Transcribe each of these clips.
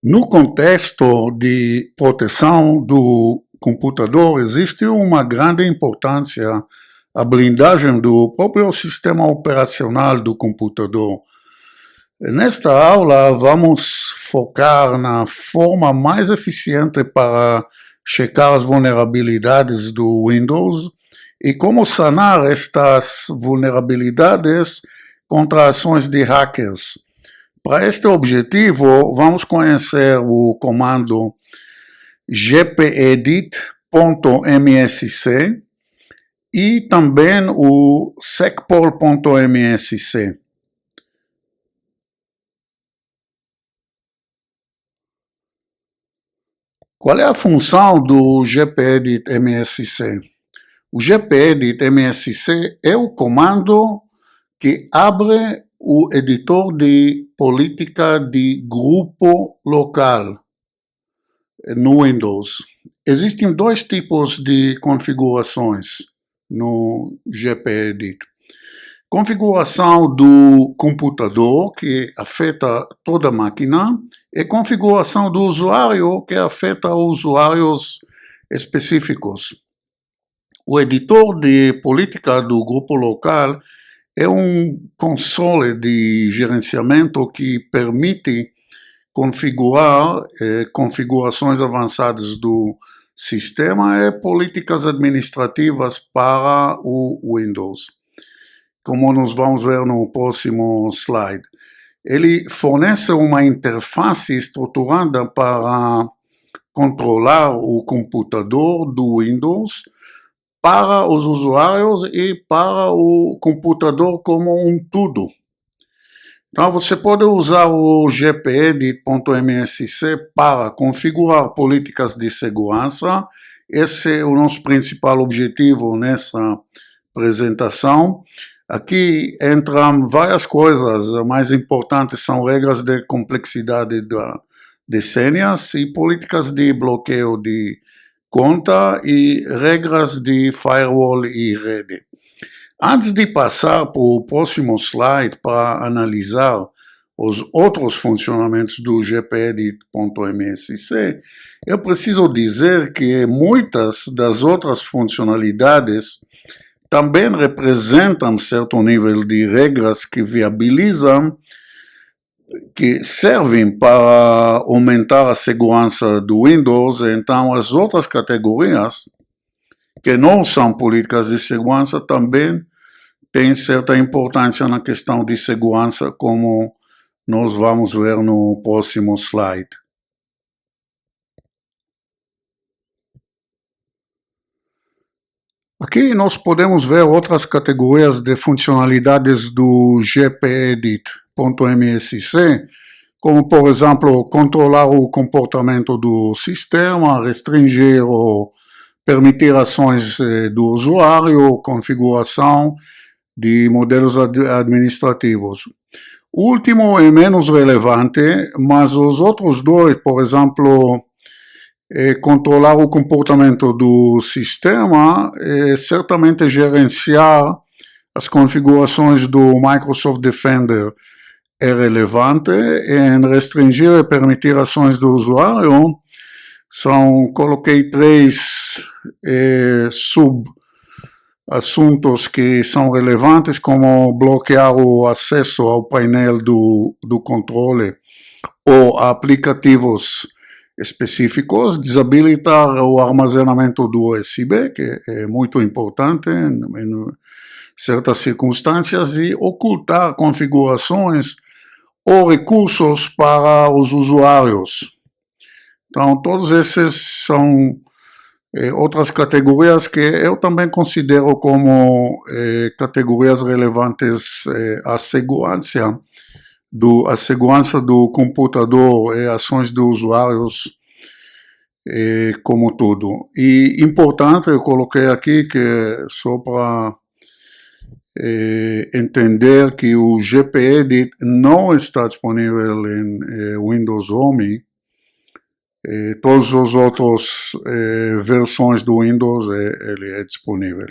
No contexto de proteção do computador, existe uma grande importância a blindagem do próprio sistema operacional do computador. Nesta aula, vamos focar na forma mais eficiente para checar as vulnerabilidades do Windows e como sanar estas vulnerabilidades contra ações de hackers. Para este objetivo, vamos conhecer o comando gpedit.msc e também o secpol.msc. Qual é a função do gpedit.msc? O gpedit.msc é o comando que abre o editor de política de grupo local no Windows. Existem dois tipos de configurações no gpedit. Configuração do computador, que afeta toda a máquina, e configuração do usuário, que afeta usuários específicos. O editor de política do grupo local é um console de gerenciamento que permite configurar configurações avançadas do sistema e políticas administrativas para o Windows. Como nós vamos ver no próximo slide. Ele fornece uma interface estruturada para controlar o computador do Windows para os usuários e para o computador como um todo. Então, você pode usar o gpedit.msc para configurar políticas de segurança. Esse é o nosso principal objetivo nessa apresentação. Aqui entram várias coisas, as mais importantes são regras de complexidade de senhas e políticas de bloqueio de conta e regras de firewall e rede. Antes de passar para o próximo slide para analisar os outros funcionamentos do gpedit.msc, eu preciso dizer que muitas das outras funcionalidades também representam certo nível de regras que viabilizam, que servem para aumentar a segurança do Windows. Então, as outras categorias, que não são políticas de segurança, também têm certa importância na questão de segurança, como nós vamos ver no próximo slide. Aqui nós podemos ver outras categorias de funcionalidades do gpedit.msc, como, por exemplo, controlar o comportamento do sistema, restringir ou permitir ações do usuário, configuração de modelos administrativos. O último é menos relevante, mas os outros dois, por exemplo, controlar o comportamento do sistema, certamente gerenciar as configurações do Microsoft Defender é relevante, em restringir e permitir ações do usuário. Coloquei três sub-assuntos que são relevantes, como bloquear o acesso ao painel do controle ou aplicativos específicos, desabilitar o armazenamento do USB, que é muito importante em certas circunstâncias, e ocultar configurações ou recursos para os usuários. Então, todos esses são outras categorias que eu também considero como categorias relevantes à segurança do computador e ações dos usuários como tudo. E importante, eu coloquei aqui que só para entender que o gpedit não está disponível em Windows Home. Todas as outras versões do Windows ele é disponível.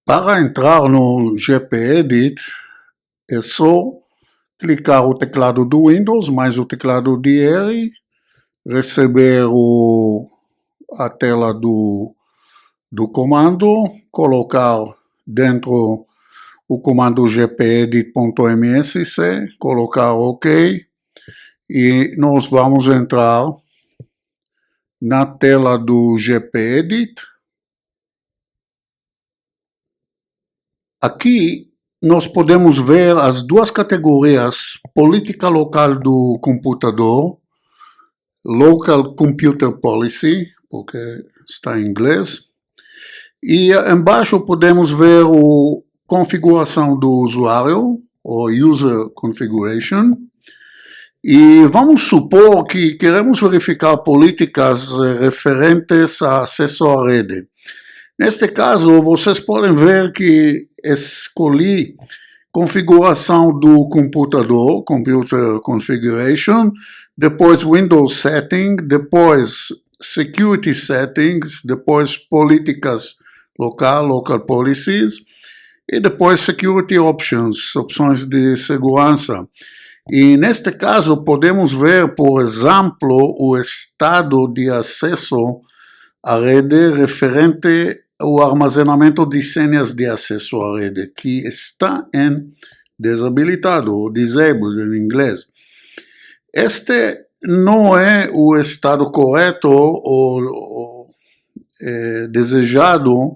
Para entrar no GPEdit, é só clicar o teclado do Windows mais o teclado DR, receber a tela do comando, colocar dentro o comando gpedit.msc, colocar OK, e nós vamos entrar na tela do GPEdit. Aqui nós podemos ver as duas categorias: política local do computador, Local Computer Policy, porque está em inglês, e embaixo podemos ver a configuração do usuário, ou User Configuration, e vamos supor que queremos verificar políticas referentes a acesso à rede. Neste caso, vocês podem ver que escolhi configuração do computador, Computer Configuration, depois Windows Setting, depois Security Settings, depois Políticas Local Policies, e depois Security Options, opções de segurança. E neste caso podemos ver, por exemplo, o estado de acesso à rede referente ao armazenamento de senhas de acesso à rede, que está em desabilitado, ou disabled em inglês. Este não é o estado correto ou desejado,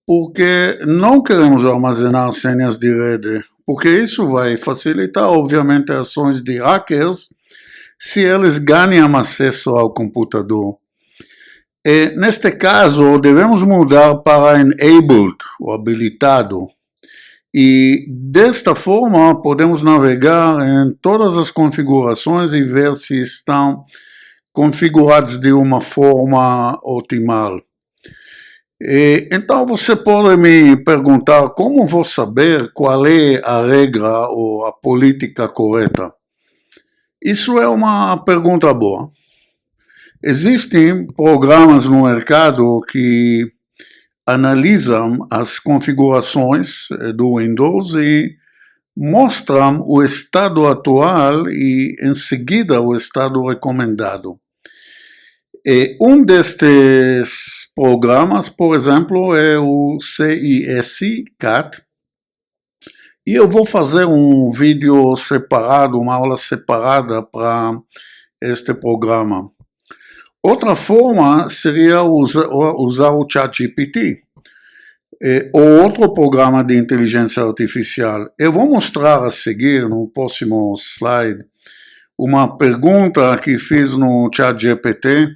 porque não queremos armazenar senhas de rede, porque isso vai facilitar, obviamente, ações de hackers se eles ganham acesso ao computador. E, neste caso, devemos mudar para enabled, ou habilitado. E desta forma podemos navegar em todas as configurações e ver se estão configurados de uma forma optimal. E, então você pode me perguntar como vou saber qual é a regra ou a política correta. Isso é uma pergunta boa. Existem programas no mercado que analisam as configurações do Windows e mostram o estado atual e, em seguida, o estado recomendado. E destes programas, por exemplo, é o CIS-CAT, e eu vou fazer um vídeo separado, uma aula separada para este programa. Outra forma seria usar o ChatGPT, ou outro programa de inteligência artificial. Eu vou mostrar a seguir, no próximo slide, uma pergunta que fiz no ChatGPT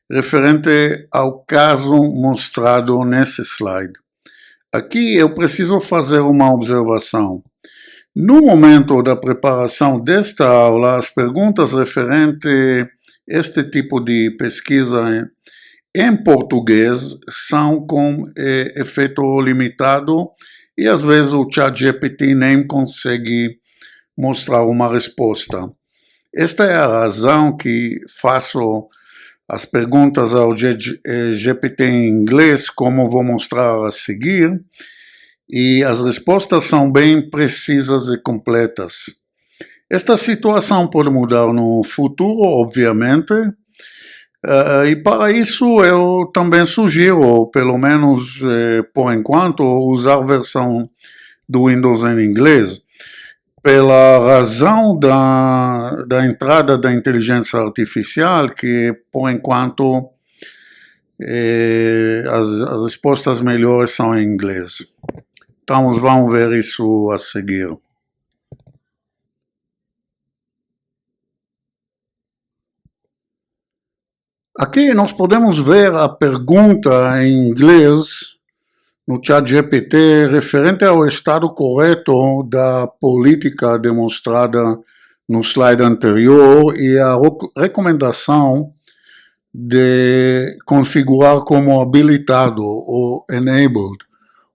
referente ao caso mostrado nesse slide. Aqui eu preciso fazer uma observação. No momento da preparação desta aula, as perguntas referentes a este tipo de pesquisa em português são com efeito limitado e às vezes o ChatGPT nem consegue mostrar uma resposta. Esta é a razão que faço as perguntas ao GPT em inglês, como vou mostrar a seguir, e as respostas são bem precisas e completas. Esta situação pode mudar no futuro, obviamente, e para isso eu também sugiro, pelo menos por enquanto, usar a versão do Windows em inglês, pela razão da entrada da inteligência artificial, que por enquanto as respostas melhores são em inglês. Então vamos ver isso a seguir. Aqui nós podemos ver a pergunta em inglês no ChatGPT referente ao estado correto da política demonstrada no slide anterior e a recomendação de configurar como habilitado ou enabled.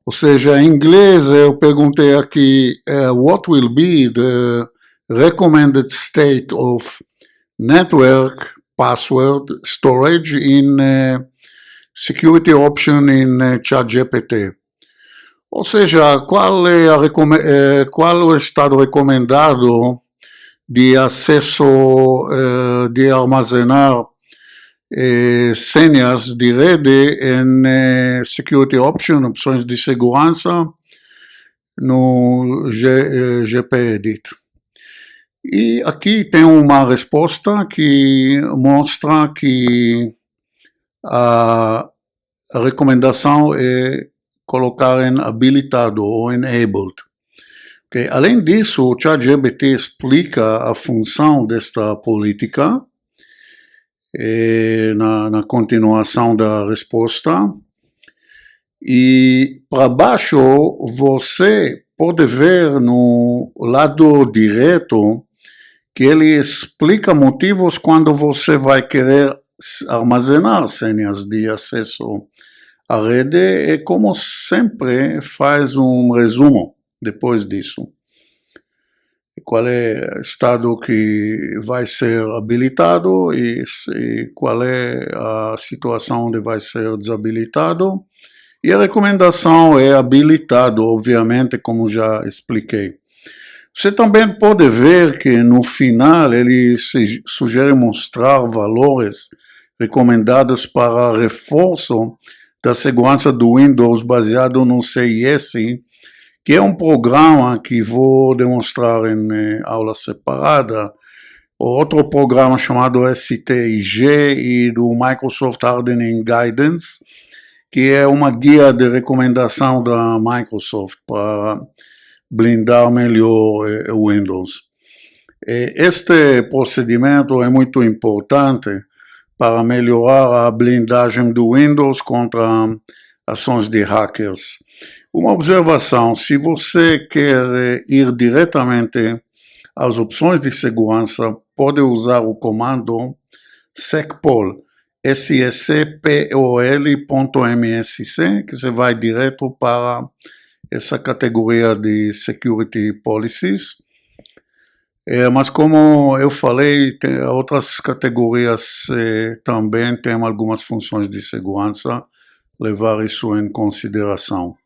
Ou seja, em inglês eu perguntei aqui what will be the recommended state of network password storage in security option in ChatGPT. Ou seja, qual é o estado recomendado de acesso, de armazenar senhas de rede em Security Option, opções de segurança, no GPEdit. E aqui tem uma resposta que mostra que a recomendação é colocar em habilitado ou enabled. Okay. Além disso, o ChatGPT explica a função desta política na continuação da resposta. E para baixo você pode ver no lado direito que ele explica motivos quando você vai querer armazenar senhas de acesso à rede e, como sempre, faz um resumo depois disso. Qual é o estado que vai ser habilitado e qual é a situação onde vai ser desabilitado. E a recomendação é habilitado, obviamente, como já expliquei. Você também pode ver que no final ele sugere mostrar valores recomendados para reforço da segurança do Windows baseado no CIS, que é um programa que vou demonstrar em aula separada. Outro programa chamado STIG e do Microsoft Hardening Guidance, que é uma guia de recomendação da Microsoft para blindar melhor o Windows. Este procedimento é muito importante para melhorar a blindagem do Windows contra ações de hackers. Uma observação: se você quer ir diretamente às opções de segurança, pode usar o comando secpol, scpol.msc, que você vai direto para essa categoria de Security Policies. Mas como eu falei, tem outras categorias também têm algumas funções de segurança, levar isso em consideração.